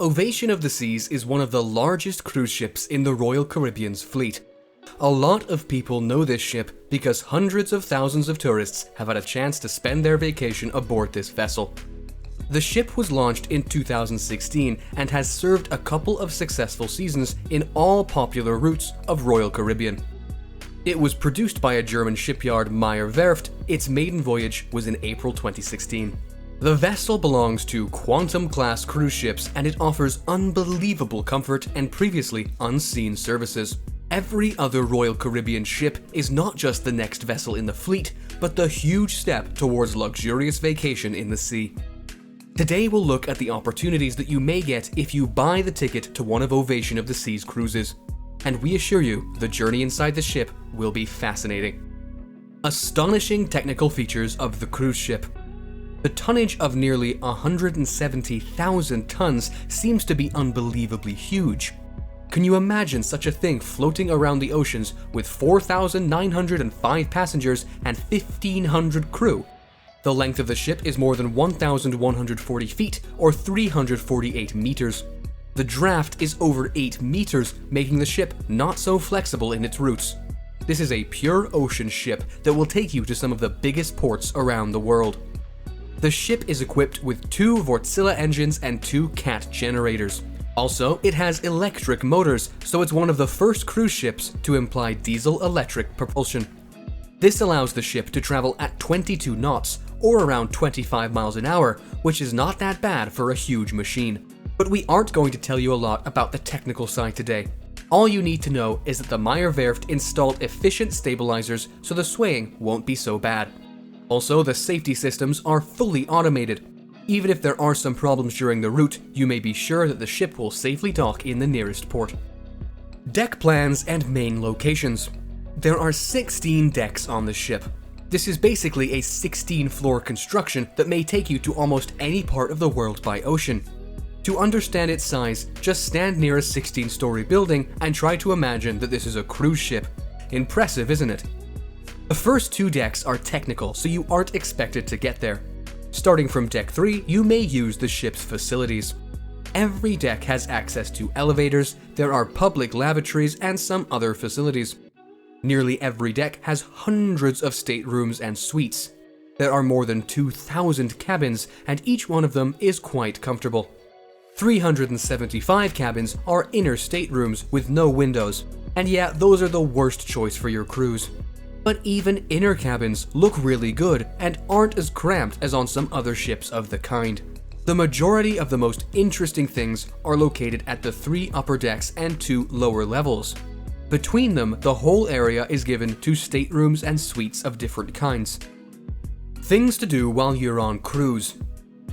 Ovation of the Seas is one of the largest cruise ships in the Royal Caribbean's fleet. A lot of people know this ship because hundreds of thousands of tourists have had a chance to spend their vacation aboard this vessel. The ship was launched in 2016 and has served a couple of successful seasons in all popular routes of Royal Caribbean. It was produced by a German shipyard Meyer Werft. Its maiden voyage was in April 2016. The vessel belongs to Quantum-class cruise ships and it offers unbelievable comfort and previously unseen services. Every other Royal Caribbean ship is not just the next vessel in the fleet, but the huge step towards luxurious vacation in the sea. Today we'll look at the opportunities that you may get if you buy the ticket to one of Ovation of the Seas cruises. And we assure you, the journey inside the ship will be fascinating. Astonishing technical features of the cruise ship. The tonnage of nearly 170,000 tons seems to be unbelievably huge. Can you imagine such a thing floating around the oceans with 4,905 passengers and 1,500 crew? The length of the ship is more than 1,140 feet or 348 meters. The draft is over 8 meters, making the ship not so flexible in its routes. This is a pure ocean ship that will take you to some of the biggest ports around the world. The ship is equipped with 2 Wärtsilä engines and 2 Cat generators. Also, it has electric motors, so it's one of the first cruise ships to employ diesel-electric propulsion. This allows the ship to travel at 22 knots, or around 25 miles an hour, which is not that bad for a huge machine. But we aren't going to tell you a lot about the technical side today. All you need to know is that the Meyer Werft installed efficient stabilizers so the swaying won't be so bad. Also, the safety systems are fully automated. Even if there are some problems during the route, you may be sure that the ship will safely dock in the nearest port. Deck plans and main locations. There are 16 decks on the ship. This is basically a 16-floor construction that may take you to almost any part of the world by ocean. To understand its size, just stand near a 16-story building and try to imagine that this is a cruise ship. Impressive, isn't it? The first 2 decks are technical, so you aren't expected to get there. Starting from deck 3, you may use the ship's facilities. Every deck has access to elevators, there are public lavatories, and some other facilities. Nearly every deck has hundreds of staterooms and suites. There are more than 2,000 cabins, and each one of them is quite comfortable. 375 cabins are inner staterooms with no windows, and yeah, those are the worst choice for your cruise. But even inner cabins look really good and aren't as cramped as on some other ships of the kind. The majority of the most interesting things are located at the 3 upper decks and 2 lower levels. Between them, the whole area is given to staterooms and suites of different kinds. Things to do while you're on cruise.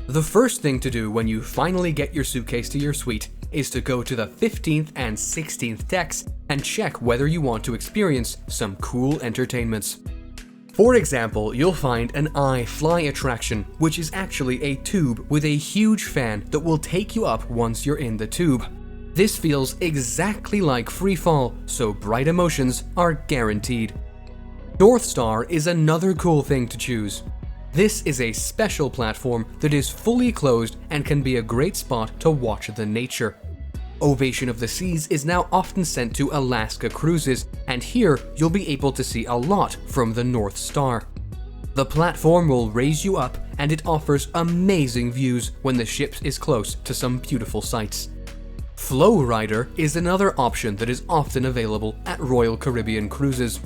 The first thing to do when you finally get your suitcase to your suite is to go to the 15th and 16th decks and check whether you want to experience some cool entertainments. For example, you'll find an iFly attraction, which is actually a tube with a huge fan that will take you up once you're in the tube. This feels exactly like free fall, so bright emotions are guaranteed. North Star is another cool thing to choose. This is a special platform that is fully closed and can be a great spot to watch the nature. Ovation of the Seas is now often sent to Alaska cruises, and here you'll be able to see a lot from the North Star. The platform will raise you up and it offers amazing views when the ship is close to some beautiful sights. Flow Rider is another option that is often available at Royal Caribbean cruises.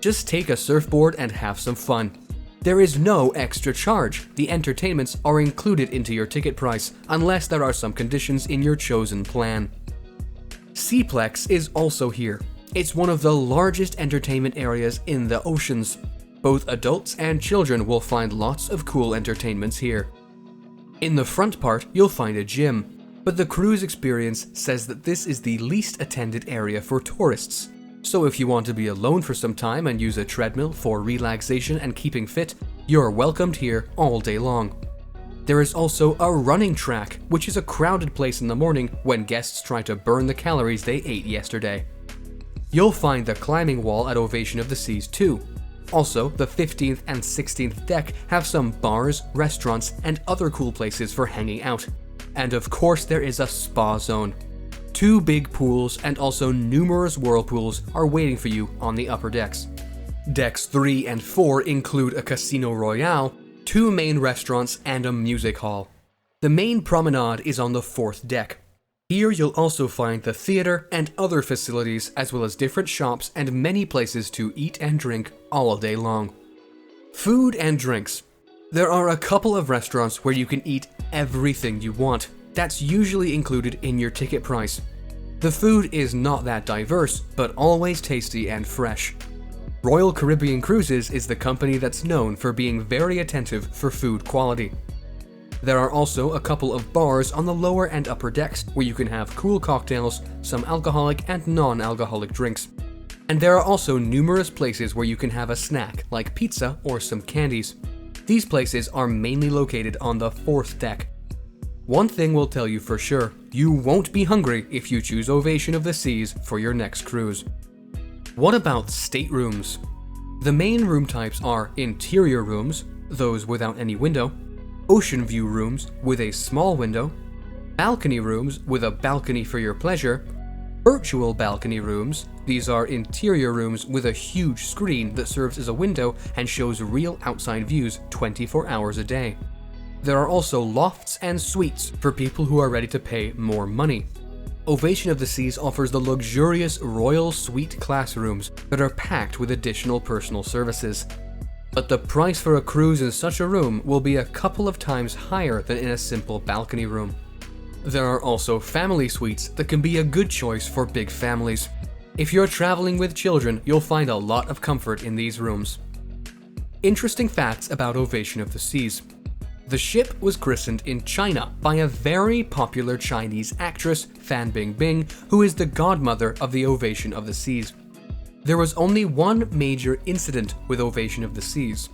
Just take a surfboard and have some fun. There is no extra charge. The entertainments are included into your ticket price unless there are some conditions in your chosen plan. Seaplex is also here. It's one of the largest entertainment areas in the oceans. Both adults and children will find lots of cool entertainments here. In the front part, you'll find a gym, but the cruise experience says that this is the least attended area for tourists. So if you want to be alone for some time and use a treadmill for relaxation and keeping fit, you're welcomed here all day long. There is also a running track, which is a crowded place in the morning when guests try to burn the calories they ate yesterday. You'll find the climbing wall at Ovation of the Seas too. Also, the 15th and 16th deck have some bars, restaurants, and other cool places for hanging out. And of course there is a spa zone. 2 big pools and also numerous whirlpools are waiting for you on the upper decks. Decks 3 and 4 include a casino royale, 2 main restaurants, and a music hall. The main promenade is on the 4th deck. Here you'll also find the theater and other facilities, as well as different shops and many places to eat and drink all day long. Food and drinks. There are a couple of restaurants where you can eat everything you want. That's usually included in your ticket price. The food is not that diverse, but always tasty and fresh. Royal Caribbean Cruises is the company that's known for being very attentive for food quality. There are also a couple of bars on the lower and upper decks where you can have cool cocktails, some alcoholic and non-alcoholic drinks. And there are also numerous places where you can have a snack like pizza or some candies. These places are mainly located on the 4th deck. One thing will tell you for sure, you won't be hungry if you choose Ovation of the Seas for your next cruise. What about staterooms? The main room types are interior rooms, those without any window, ocean view rooms with a small window, balcony rooms with a balcony for your pleasure, virtual balcony rooms. These are interior rooms with a huge screen that serves as a window and shows real outside views 24 hours a day. There are also lofts and suites for people who are ready to pay more money. Ovation of the Seas offers the luxurious Royal Suite classrooms that are packed with additional personal services. But the price for a cruise in such a room will be a couple of times higher than in a simple balcony room. There are also family suites that can be a good choice for big families. If you're traveling with children, you'll find a lot of comfort in these rooms. Interesting facts about Ovation of the Seas. The ship was christened in China by a very popular Chinese actress, Fan Bingbing, who is the godmother of the Ovation of the Seas. There was only one major incident with Ovation of the Seas.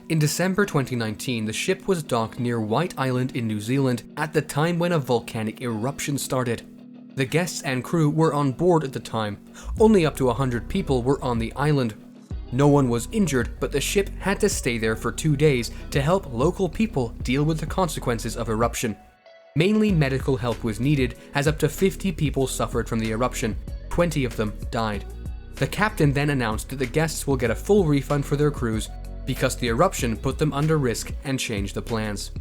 In December 2019, the ship was docked near White Island in New Zealand at the time when a volcanic eruption started. The guests and crew were on board at the time. Only up to 100 people were on the island. No one was injured, but the ship had to stay there for 2 days to help local people deal with the consequences of eruption. Mainly medical help was needed, as up to 50 people suffered from the eruption. 20 of them died. The captain then announced that the guests will get a full refund for their cruise because the eruption put them under risk and changed the plans.